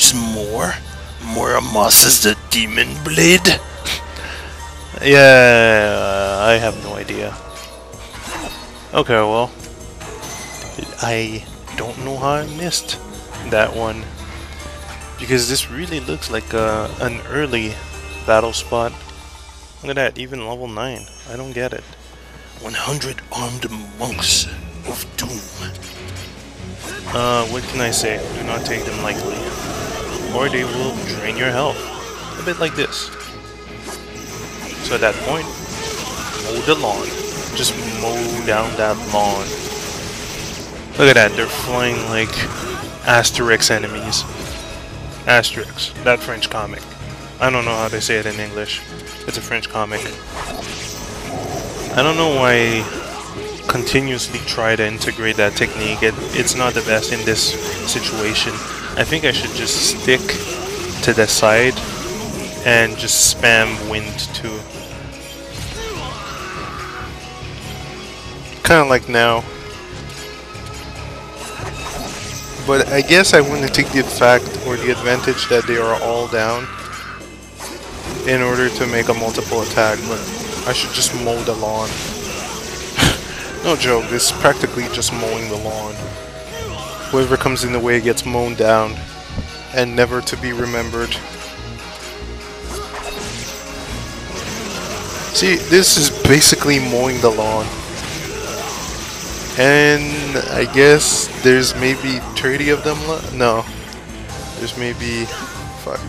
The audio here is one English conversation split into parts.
There's more? Muramasa's the demon blade? Yeah, I have no idea. Okay, well, I don't know how I missed that one, because this really looks like an early battle spot. Look at that, even level 9. I don't get it. 100 armed monks of doom. What can I say? Do not take them lightly, or they will drain your health. A bit like this. So at that point, mow the lawn. Just mow down that lawn. Look at that, they're flying like Asterix enemies. Asterix, that French comic. I don't know how they say it in English. It's a French comic. I don't know why I continuously try to integrate that technique. It's not the best in this situation. I think I should just stick to the side and just spam wind too. Kind of like now. But I guess I want to take the fact or the advantage that they are all down in order to make a multiple attack, but I should just mow the lawn. No joke, this is practically just mowing the lawn. Whoever comes in the way gets mown down and never to be remembered. See, this is basically mowing the lawn. And I guess there's maybe 30 of them left? No. There's maybe... fuck.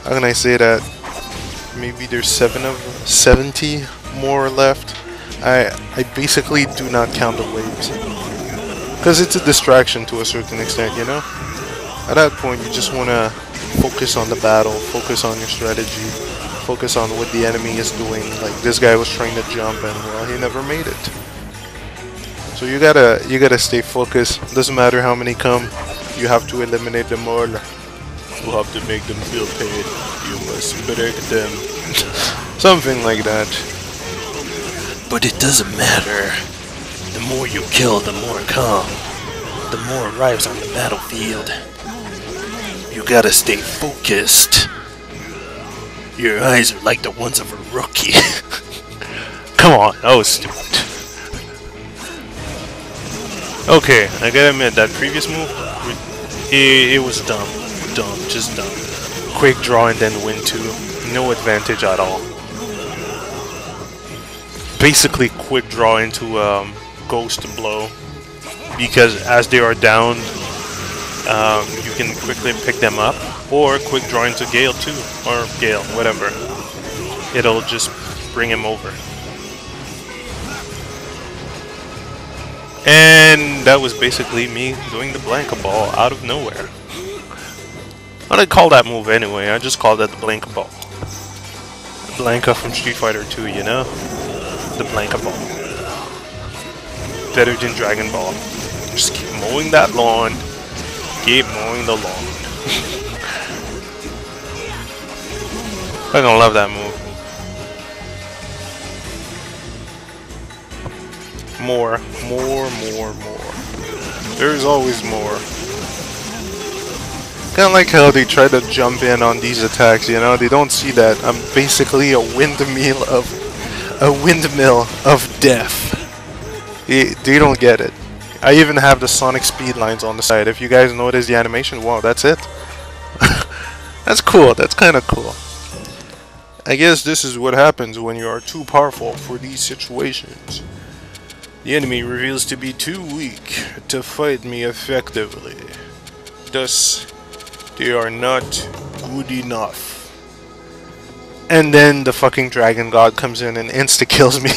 How can I say that? Maybe there's 70 more left. I basically do not count the waves. Because it's a distraction to a certain extent, you know? At that point, you just want to focus on the battle, focus on your strategy, focus on what the enemy is doing. Like, this guy was trying to jump and, well, he never made it. So you gotta stay focused. Doesn't matter how many come, you have to eliminate them all. You have to make them feel pain. You must break them. Something like that. But it doesn't matter. The more you kill, the more come. The more arrives on the battlefield. You gotta stay focused. Your eyes are like the ones of a rookie. Come on, that was stupid. Okay, I gotta admit, that previous move, it was dumb. Just dumb. Quick draw and then win 2. No advantage at all. Basically quick draw into ghost blow, because as they are down, you can quickly pick them up, or quick draw into Gale too, or Gale, whatever. It'll just bring him over. And that was basically me doing the Blanca Ball out of nowhere. I didn't call that move anyway, I just called it the Blanca Ball. Blanca from Street Fighter 2, you know? The Blanca Ball. Better than Dragon Ball. Just keep mowing that lawn. Keep mowing the lawn. I'm gonna love that move. More. There's always more. Kinda like how they try to jump in on these attacks, you know? They don't see that I'm basically a windmill of death. They don't get it. I even have the Sonic speed lines on the side. If you guys notice the animation, wow, that's it. That's cool. That's kind of cool. I guess this is what happens when you are too powerful for these situations. The enemy reveals to be too weak to fight me effectively. Thus, they are not good enough. And then the fucking Dragon God comes in and insta-kills me.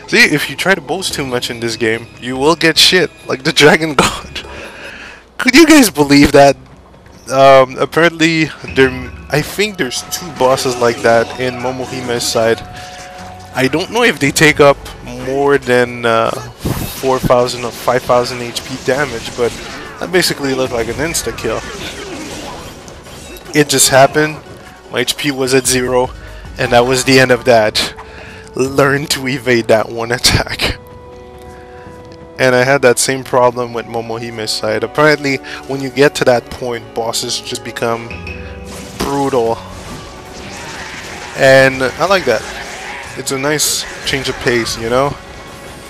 See, if you try to boast too much in this game, you will get shit, like the Dragon God. Could you guys believe that? Apparently, I think there's 2 bosses like that in Momohime's side. I don't know if they take up more than 4,000 or 5,000 HP damage, but that basically looked like an insta-kill. It just happened, my HP was at 0, and that was the end of that. Learn to evade that one attack. And I had that same problem with Momohime's side. Apparently, when you get to that point, bosses just become brutal. And I like that. It's a nice change of pace, you know?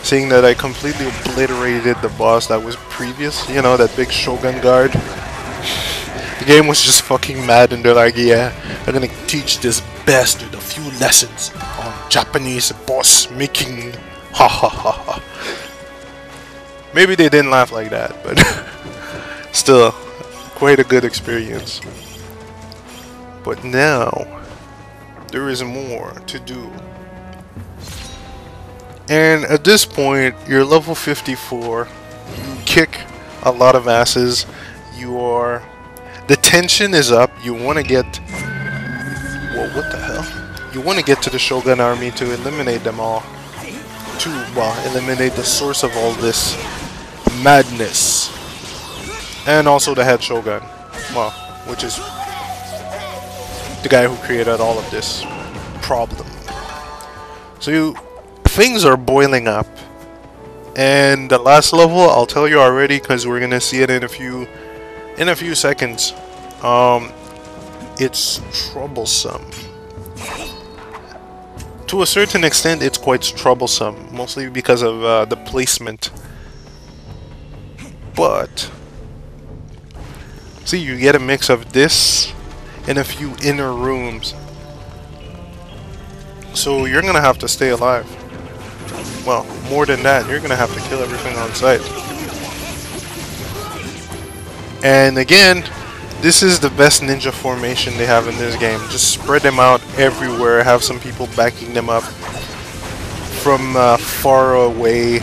Seeing that I completely obliterated the boss that was previous, you know, that big Shogun guard. The game was just fucking mad, and they're like, yeah, I'm gonna teach this bastard a few lessons on Japanese boss making. Ha ha ha ha. Maybe they didn't laugh like that, but still, quite a good experience. But now, there is more to do. And at this point, you're level 54, you kick a lot of asses, the tension is up, you want to get, whoa, what the hell? You want to get to the Shogun army to eliminate them all, eliminate the source of all this madness. And also the head Shogun, well, which is the guy who created all of this problem. So things are boiling up, and the last level, I'll tell you already, because we're gonna see it in a few seconds. It's troublesome. To a certain extent, it's quite troublesome, mostly because of the placement. But see, you get a mix of this and a few inner rooms, so you're gonna have to stay alive. Well, more than that, you're gonna have to kill everything on sight. And again, this is the best ninja formation they have in this game. Just spread them out everywhere, have some people backing them up from far away.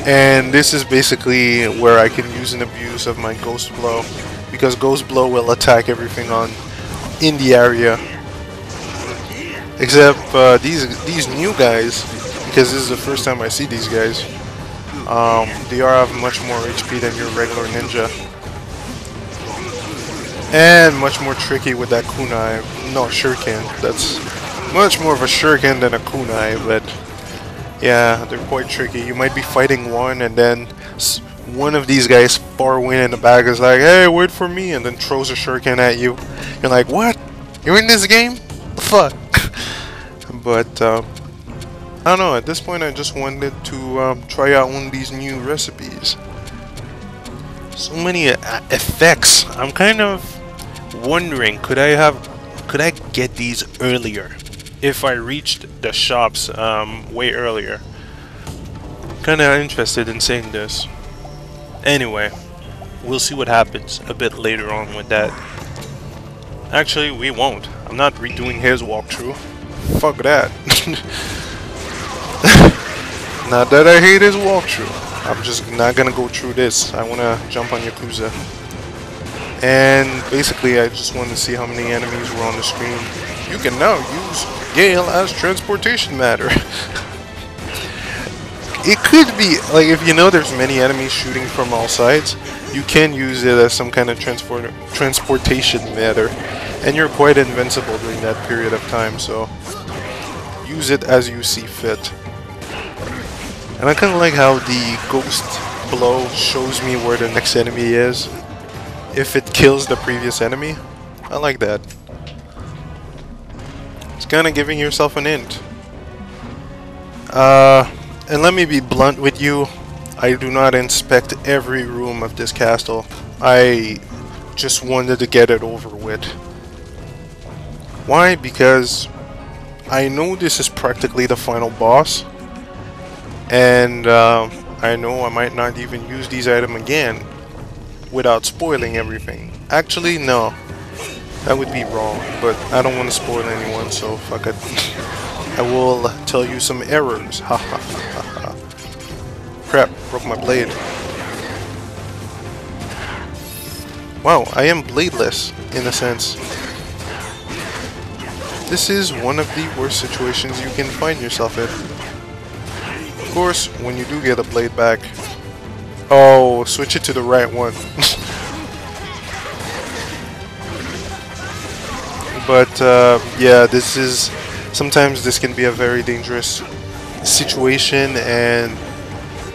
And this is basically where I can use and abuse of my Ghost Blow, because Ghost Blow will attack everything in the area. Except these new guys, because this is the first time I see these guys, they have much more HP than your regular ninja. And much more tricky with that kunai. No, shuriken. That's much more of a shuriken than a kunai, but yeah, they're quite tricky. You might be fighting one, and then one of these guys far away in the back is like, hey, wait for me, and then throws a shuriken at you. You're like, what? You're in this game? The fuck? But I don't know, at this point I just wanted to try out one of these new recipes. So many effects. I'm kind of wondering, could I get these earlier if I reached the shops way earlier? Kinda interested in saying this. Anyway, we'll see what happens a bit later on with that. Actually, we won't. I'm not redoing his walkthrough. Fuck that. Not that I hate his walkthrough. I'm just not gonna go through this. I wanna jump on Yakuza. And basically I just wanted to see how many enemies were on the screen. You can now use Gale as transportation matter. It could be, like, if you know there's many enemies shooting from all sides, you can use it as some kind of transportation matter. And you're quite invincible during that period of time, so use it as you see fit. And I kind of like how the Ghost Blow shows me where the next enemy is if it kills the previous enemy. I like that. It's kind of giving yourself an hint. And let me be blunt with you, I do not inspect every room of this castle. I just wanted to get it over with. Why? Because I know this is practically the final boss, and I know I might not even use these items again without spoiling everything. Actually, no, that would be wrong, but I don't want to spoil anyone, so fuck it. I will tell you some errors. Ha ha ha ha. Crap, broke my blade. Wow, I am bladeless in a sense. This is one of the worst situations you can find yourself in. Of course, when you do get a blade back, oh, switch it to the right one. But yeah, sometimes this can be a very dangerous situation, and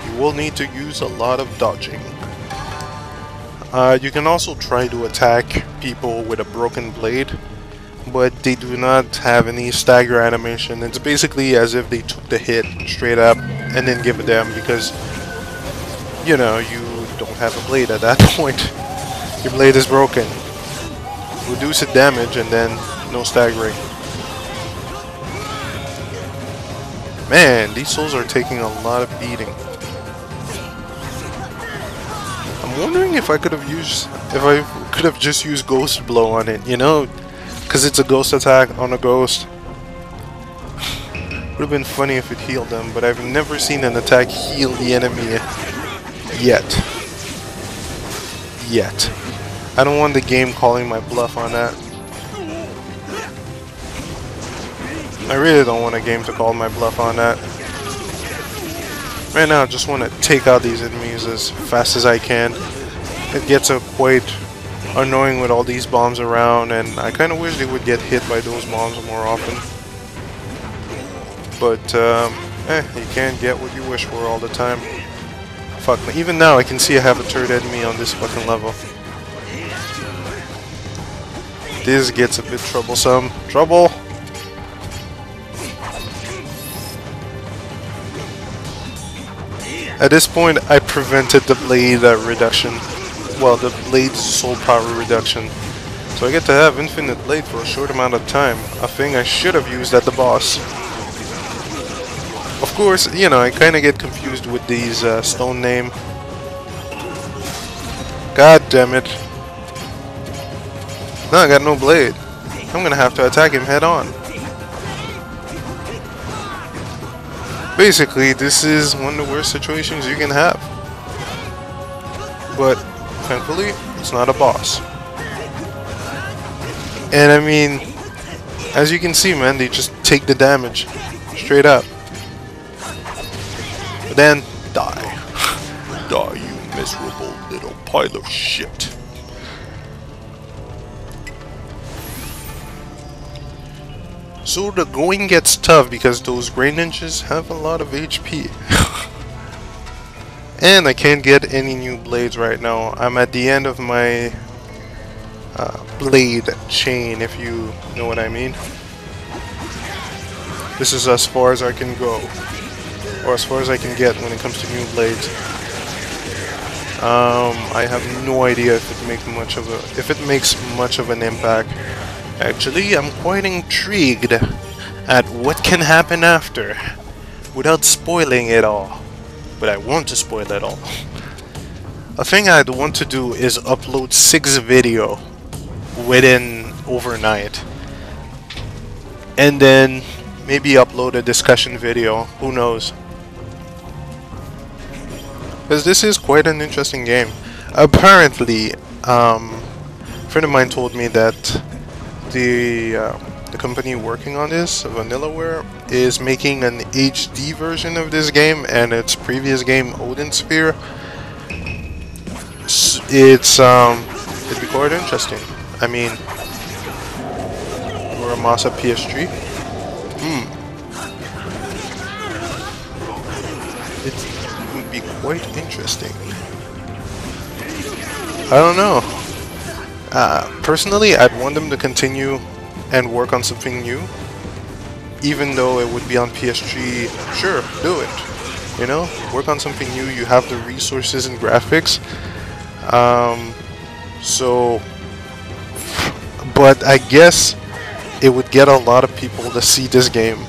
you will need to use a lot of dodging. You can also try to attack people with a broken blade, but they do not have any stagger animation. It's basically as if they took the hit straight up and then give a damn, because, you know, you don't have a blade at that point. Your blade is broken. Reduce the damage and then no staggering. Man, these souls are taking a lot of beating. I'm wondering if I could have just used Ghost Blow on it, you know? Because it's a ghost attack on a ghost. Would have been funny if it healed them, but I've never seen an attack heal the enemy yet. I don't want the game calling my bluff on that. I really don't want a game to call my bluff on that. Right now I just want to take out these enemies as fast as I can. It gets quite annoying with all these bombs around, and I kind of wish they would get hit by those bombs more often. But, you can't get what you wish for all the time. Fuck, even now I can see I have a third enemy on this fucking level. This gets a bit troublesome. Trouble! At this point, I prevented the blade reduction. Well, the blade's soul power reduction. So I get to have infinite blade for a short amount of time. A thing I should have used at the boss. Of course, you know, I kind of get confused with these stone name. God damn it. Now I got no blade. I'm gonna have to attack him head on. Basically, this is one of the worst situations you can have. But, thankfully, it's not a boss. And I mean, as you can see, man, they just take the damage. Straight up. But then, die. Die, you miserable little pile of shit. So the going gets tough because those Grey Ninjas have a lot of HP. And I can't get any new blades right now. I'm at the end of my blade chain, if you know what I mean. This is as far as I can go. Or as far as I can get when it comes to new blades. I have no idea if it makes much of an impact. Actually, I'm quite intrigued at what can happen after, without spoiling it all. But I want to spoil it all. A thing I'd want to do is upload 6 video within overnight. And then maybe upload a discussion video, who knows. Because this is quite an interesting game. Apparently, a friend of mine told me that the company working on this, Vanillaware, is making an HD version of this game and its previous game, Odin Sphere. It'd be quite interesting. I mean, Muramasa PS3. It would be quite interesting. I don't know. Personally, I'd want them to continue and work on something new. Even though it would be on PS3, sure, do it. You know, work on something new, you have the resources and graphics. But I guess it would get a lot of people to see this game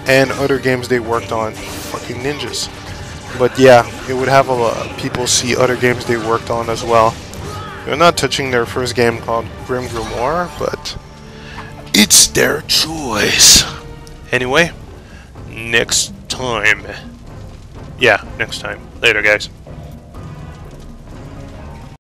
and other games they worked on. Fucking ninjas. But yeah, it would have a lot of people see other games they worked on as well. They're not touching their first game called Grim Grimoire, but it's their choice. Anyway, next time. Yeah, next time. Later, guys.